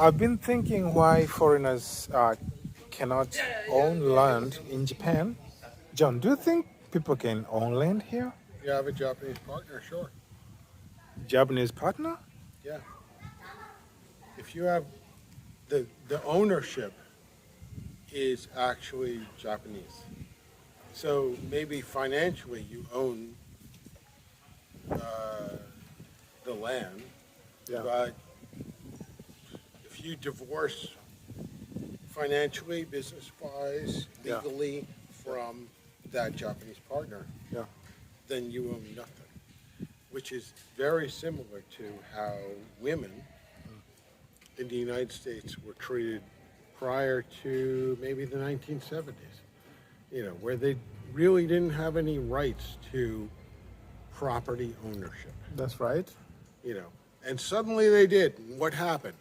I've been thinking why foreigners cannot own land in Japan. John, do you think people can own land here? You have a Japanese partner, sure. Japanese partner? Yeah. If you have the ownership is actually Japanese. So maybe financially you own the land, Yeah. but if you divorce financially, business-wise, Yeah. legally from that Japanese partner, Yeah. then you own nothing, which is very similar to how women in the United States were treated prior to maybe the 1970s, where they really didn't have any rights to property ownership, That's right. and suddenly they did. And what happened?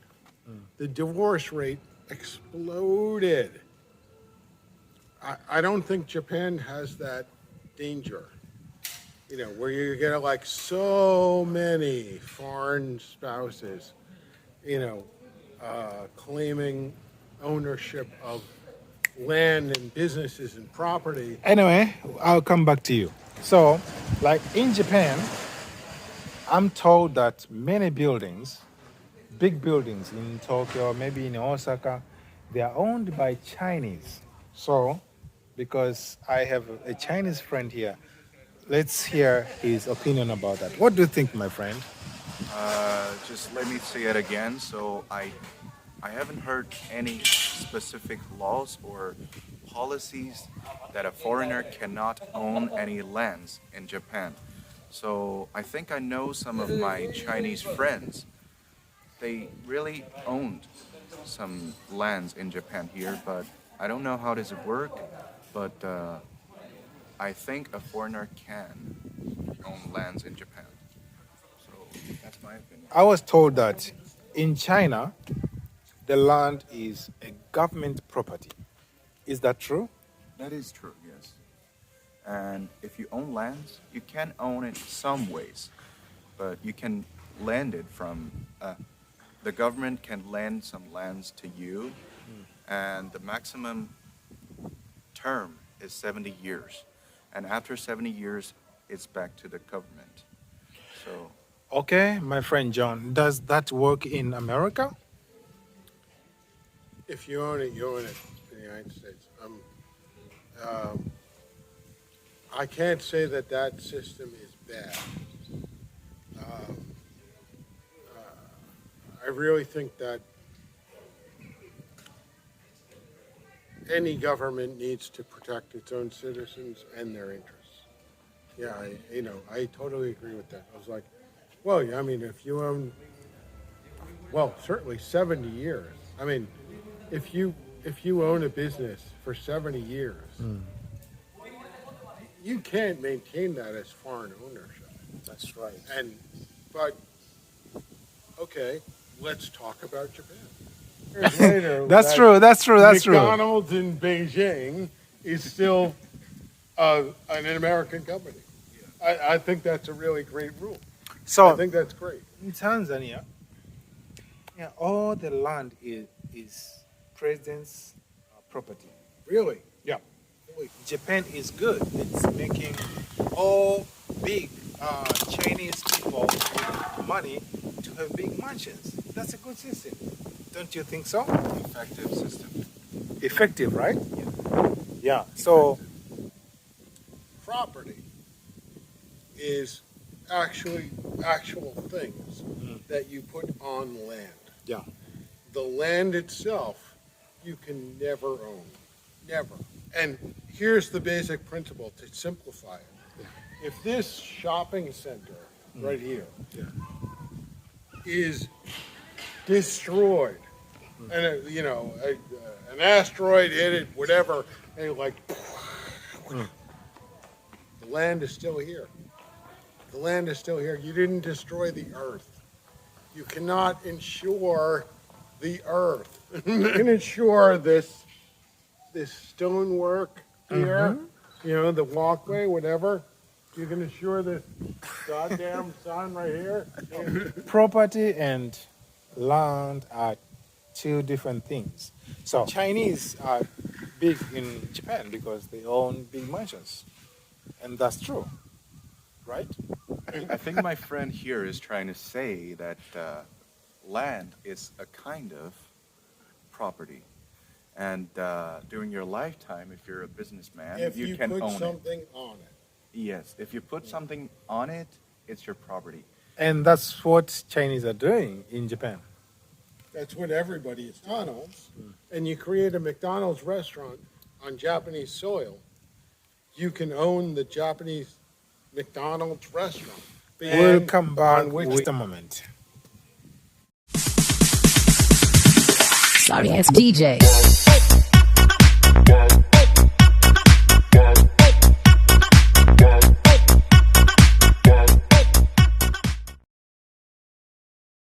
The divorce rate exploded. I don't think Japan has that danger, where you get like so many foreign spouses, claiming ownership of land and businesses and property. Anyway, I'll come back to you. So, like in Japan, I'm told that many buildings, big buildings in Tokyo, maybe in Osaka, they are owned by Chinese. So, because I have a Chinese friend here, let's hear his opinion about that. What do you think, my friend? Just let me say it again. So I haven't heard any specific laws or policies that a foreigner cannot own any lands in Japan. So I think I know some of my Chinese friends. They really owned some lands in Japan here, but I don't know how does it work. But I think a foreigner can own lands in Japan. So that's my opinion. I was told that in China, the land is a government property. Is that true? That is true, yes. And if you own lands, you can own it some ways, but you can lend it from, the government can lend some lands to you, and the maximum term is 70 years. And after 70 years, it's back to the government. So, Okay, my friend John, does that work in America? If you own it, you own it in the United States. I can't say that that system is bad. I really think that any government needs to protect its own citizens and their interests. Yeah, I totally agree with that. I was like, well, yeah, I mean, if you own, well, certainly 70 years. I mean, if you own a business for 70 years, you can't maintain that as foreign ownership. That's right. But okay, let's talk about Japan. Years later, That's true. That's true. That's true. McDonald's in Beijing is still an American company. I think that's a really great rule. I So think that's great. in Tanzania, yeah, all the land is president's property. Really? Yeah. Japan is good. It's making all big Chinese people with money to have big mansions. That's a good system. Don't you think so? effective system. Effective, right? Yeah. So, Property is actual things that you put on land. yeah. The land itself, you can never own. Never. And here's the basic principle to simplify it. If this shopping center right here Yeah. is destroyed, and an asteroid hit it, whatever, and the land is still here. The land is still here. You didn't destroy the earth. You cannot insure the earth. You can insure this stonework here, the walkway, whatever. You can insure this goddamn sun right here. Property and land are two different things. So Chinese are big in Japan because they own big mansions, and that's true, right? I think my friend here is trying to say that land is a kind of property. And during your lifetime, if you're a businessman, If you you can put own it. something on it. Yes, if you put something on it, it's your property. And that's what Chinese are doing in Japan. That's what everybody is. McDonald's, and you create a McDonald's restaurant on Japanese soil, you can own the Japanese McDonald's restaurant. We'll And come back on which with a moment. Sorry, it's DJ.